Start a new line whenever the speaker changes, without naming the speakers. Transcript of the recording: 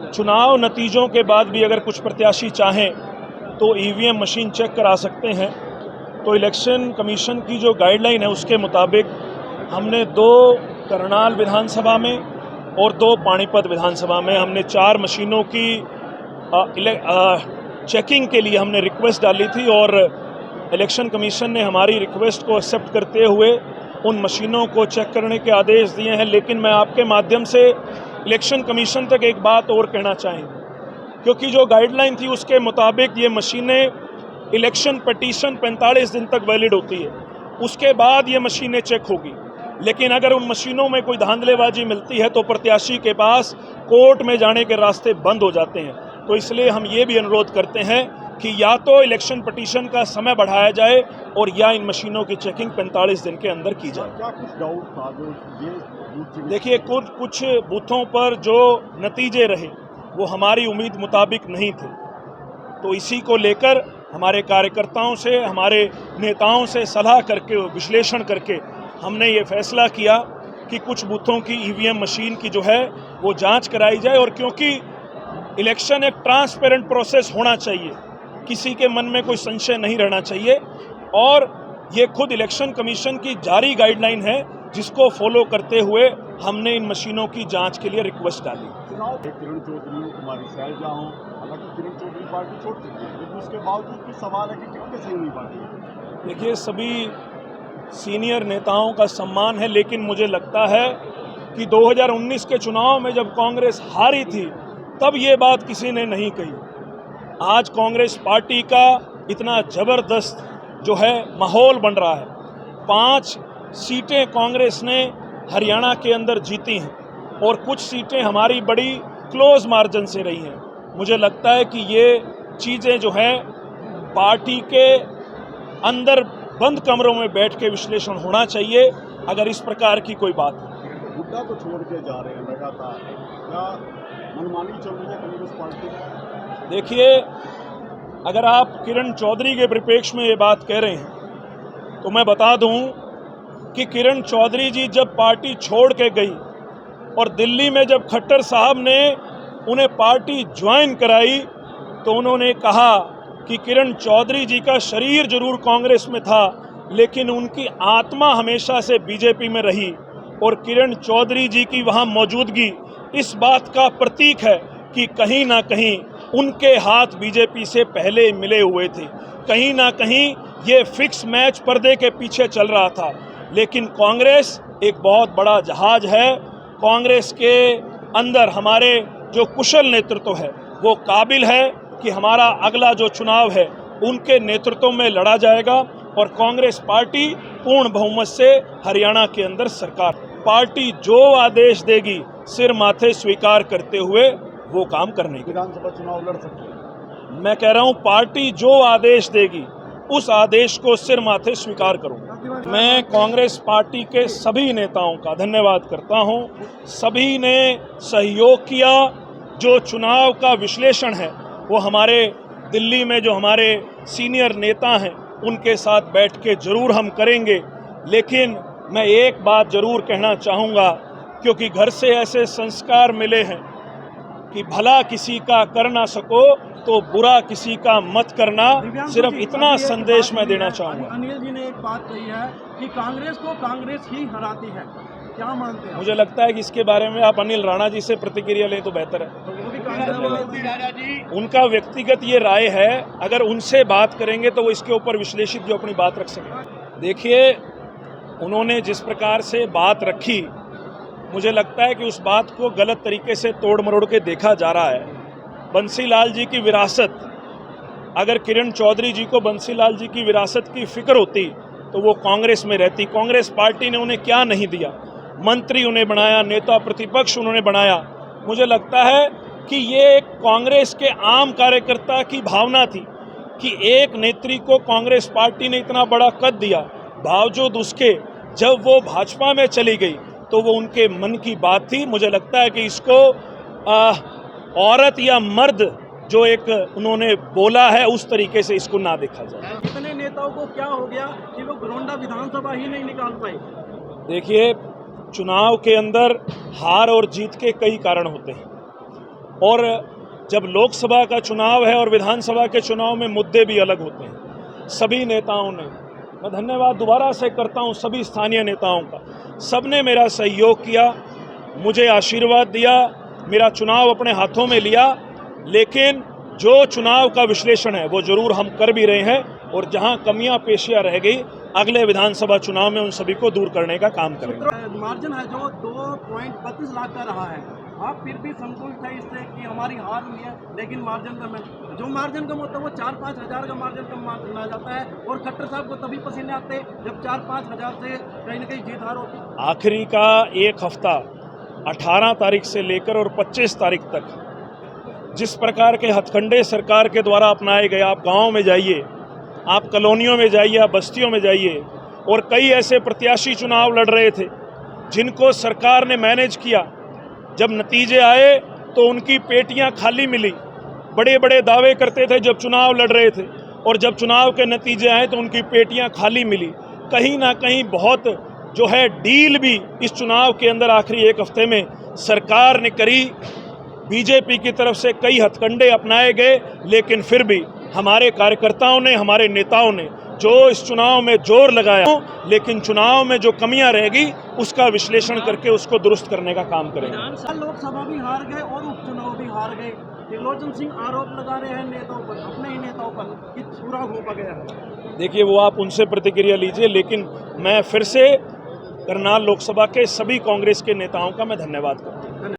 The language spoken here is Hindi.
चुनाव नतीजों के बाद भी अगर कुछ प्रत्याशी चाहें तो ईवीएम मशीन चेक करा सकते हैं। तो इलेक्शन कमीशन की जो गाइडलाइन है उसके मुताबिक हमने 2 करनाल विधानसभा में और 2 पानीपत विधानसभा में हमने 4 मशीनों की चेकिंग के लिए हमने रिक्वेस्ट डाली थी और इलेक्शन कमीशन ने हमारी रिक्वेस्ट को एक्सेप्ट करते हुए उन मशीनों को चेक करने के आदेश दिए हैं। लेकिन मैं आपके माध्यम से इलेक्शन कमीशन तक एक बात और कहना चाहेंगे, क्योंकि जो गाइडलाइन थी उसके मुताबिक ये मशीनें इलेक्शन पिटीशन 45 दिन तक वैलिड होती है, उसके बाद ये मशीनें चेक होगी। लेकिन अगर उन मशीनों में कोई धांधलेबाजी मिलती है तो प्रत्याशी के पास कोर्ट में जाने के रास्ते बंद हो जाते हैं। तो इसलिए हम ये भी अनुरोध करते हैं कि या तो इलेक्शन पिटीशन का समय बढ़ाया जाए और या इन मशीनों की चेकिंग 45 दिन के अंदर की जाए।
क्या कुछ डाउट था जो ये
देखिए, कुछ बूथों पर जो नतीजे रहे वो हमारी उम्मीद मुताबिक नहीं थे, तो इसी को लेकर हमारे कार्यकर्ताओं से, हमारे नेताओं से सलाह करके, विश्लेषण करके हमने ये फैसला किया कि कुछ बूथों की ईवीएम मशीन की जो है वो जांच कराई जाए। और क्योंकि इलेक्शन एक ट्रांसपेरेंट प्रोसेस होना चाहिए, किसी के मन में कोई संशय नहीं रहना चाहिए, और ये खुद इलेक्शन कमीशन की जारी गाइडलाइन है जिसको फॉलो करते हुए हमने इन मशीनों की जांच के लिए रिक्वेस्ट डाली।
किरण चौधरी, कुमारी शैलजा हों, हालांकि किरण चौधरी पार्टी छोड़ चुकी है, लेकिन उसके बावजूद भी सवाल है कि क्यों कैसे हुई पार्टी।
देखिए, सभी सीनियर नेताओं का सम्मान है, लेकिन मुझे लगता है कि 2019 के चुनाव में जब कांग्रेस हारी थी तब ये बात किसी ने नहीं कही। आज कांग्रेस पार्टी का इतना ज़बरदस्त जो है माहौल बन रहा है। 5 सीटें कांग्रेस ने हरियाणा के अंदर जीती हैं और कुछ सीटें हमारी बड़ी क्लोज मार्जिन से रही हैं। मुझे लगता है कि ये चीज़ें जो हैं पार्टी के अंदर बंद कमरों में बैठ के विश्लेषण होना चाहिए अगर इस प्रकार की कोई बात है।
मुद्दा को छोड़ के जा रहे हैं लगातार, क्या मनमानी चल रही है कांग्रेस पार्टी?
देखिए, अगर आप किरण चौधरी के परिप्रेक्ष्य में ये बात कह रहे हैं तो मैं बता दूं कि किरण चौधरी जी जब पार्टी छोड़ के गई और दिल्ली में जब खट्टर साहब ने उन्हें पार्टी ज्वाइन कराई तो उन्होंने कहा कि किरण चौधरी जी का शरीर जरूर कांग्रेस में था लेकिन उनकी आत्मा हमेशा से बीजेपी में रही, और किरण चौधरी जी की वहां मौजूदगी इस बात का प्रतीक है कि कहीं ना कहीं उनके हाथ बीजेपी से पहले मिले हुए थे। कहीं ना कहीं ये फिक्स मैच पर्दे के पीछे चल रहा था। लेकिन कांग्रेस एक बहुत बड़ा जहाज है। कांग्रेस के अंदर हमारे जो कुशल नेतृत्व है वो काबिल है कि हमारा अगला जो चुनाव है उनके नेतृत्व में लड़ा जाएगा और कांग्रेस पार्टी पूर्ण बहुमत से हरियाणा के अंदर सरकार, पार्टी जो आदेश देगी सिर माथे स्वीकार करते हुए वो काम करने की।
विधानसभा चुनाव लड़ सकते हैं।
मैं कह रहा हूं, पार्टी जो आदेश देगी उस आदेश को सिर माथे स्वीकार करूंगा। मैं कांग्रेस पार्टी के सभी नेताओं का धन्यवाद करता हूं। सभी ने सहयोग किया। जो चुनाव का विश्लेषण है वो हमारे दिल्ली में जो हमारे सीनियर नेता हैं उनके साथ बैठ के जरूर हम करेंगे। लेकिन मैं एक बात जरूर कहना चाहूँगा, क्योंकि घर से ऐसे संस्कार मिले हैं कि भला किसी का कर ना सको तो बुरा किसी का मत करना। सिर्फ इतना संदेश मैं देना चाहूँगा।
अनिल जी ने एक बात कही है कि कांग्रेस को कांग्रेस ही हराती है, क्या मानते हैं?
मुझे लगता है कि इसके बारे में आप अनिल राणा जी से प्रतिक्रिया लें तो बेहतर है। उनका व्यक्तिगत ये राय है, अगर उनसे बात करेंगे तो वो इसके ऊपर विश्लेषित जो अपनी बात रख सकें। देखिए, उन्होंने जिस प्रकार से बात रखी, मुझे लगता है कि उस बात को गलत तरीके से तोड़ मरोड़ के देखा जा रहा है। बंसीलाल जी की विरासत, अगर किरण चौधरी जी को बंसीलाल जी की विरासत की फिक्र होती तो वो कांग्रेस में रहती। कांग्रेस पार्टी ने उन्हें क्या नहीं दिया, मंत्री उन्हें बनाया, नेता प्रतिपक्ष उन्होंने बनाया। मुझे लगता है कि ये एक कांग्रेस के आम कार्यकर्ता की भावना थी कि एक नेत्री को कांग्रेस पार्टी ने इतना बड़ा कद दिया, बावजूद उसके जब वो भाजपा में चली गई तो वो उनके मन की बात थी। मुझे लगता है कि इसको औरत या मर्द जो एक उन्होंने बोला है उस तरीके से इसको ना देखा जाए।
इतने नेताओं को क्या हो गया कि वो गोंडा विधानसभा ही नहीं निकाल पाए?
देखिए, चुनाव के अंदर हार और जीत के कई कारण होते हैं। और जब लोकसभा का चुनाव है और विधानसभा के चुनाव में मुद्दे भी अलग होते हैं। सभी नेताओं ने, मैं धन्यवाद दोबारा से करता हूं सभी स्थानीय नेताओं का, सबने मेरा सहयोग किया, मुझे आशीर्वाद दिया, मेरा चुनाव अपने हाथों में लिया। लेकिन जो चुनाव का विश्लेषण है वो जरूर हम कर भी रहे हैं, और जहां कमियां पेशियां रह गई अगले विधानसभा चुनाव में उन सभी को दूर करने का काम करेंगे।
मार्जिन है जो 2.32 लाख का रहा है, आप फिर भी संतुष्ट है इससे कि हमारी हार हुई है, लेकिन मार्जिन कम है। जो मार्जिन कम होता है वो 4-5 हज़ार का मार्जिन कम माना जाता है, और खट्टर साहब को तभी पसीने आते हैं जब 4-5 हज़ार से कहीं ना कहीं जीत हार होती है।
आखिरी का एक हफ्ता 18 तारीख से लेकर और 25 तारीख तक जिस प्रकार के हथकंडे सरकार के द्वारा अपनाए गए, आप गाँव में जाइए, आप कॉलोनियों में जाइए, आप बस्तियों में जाइए, और कई ऐसे प्रत्याशी चुनाव लड़ रहे थे जिनको सरकार ने मैनेज किया। जब नतीजे आए तो उनकी पेटियां खाली मिली, बड़े बड़े दावे करते थे जब चुनाव लड़ रहे थे, और जब चुनाव के नतीजे आए तो उनकी पेटियां खाली मिली। कहीं ना कहीं बहुत जो है डील भी इस चुनाव के अंदर आखिरी एक हफ्ते में सरकार ने करी। बीजेपी की तरफ से कई हथकंडे अपनाए गए, लेकिन फिर भी हमारे कार्यकर्ताओं ने, हमारे नेताओं ने जो इस चुनाव में जोर लगाया, लेकिन चुनाव में जो कमियां रहेगी उसका विश्लेषण करके उसको दुरुस्त करने का काम करेंगे।
लोकसभा भी हार गए और उपचुनाव भी हार गए। त्रिलोचन सिंह आरोप लगा रहे हैं नेताओं पर, अपने ही नेताओं पर, कि पूरा घोंपा गया है।
देखिए, वो आप उनसे प्रतिक्रिया लीजिए, लेकिन मैं फिर से करनाल लोकसभा के सभी कांग्रेस के नेताओं का मैं धन्यवाद करता हूँ।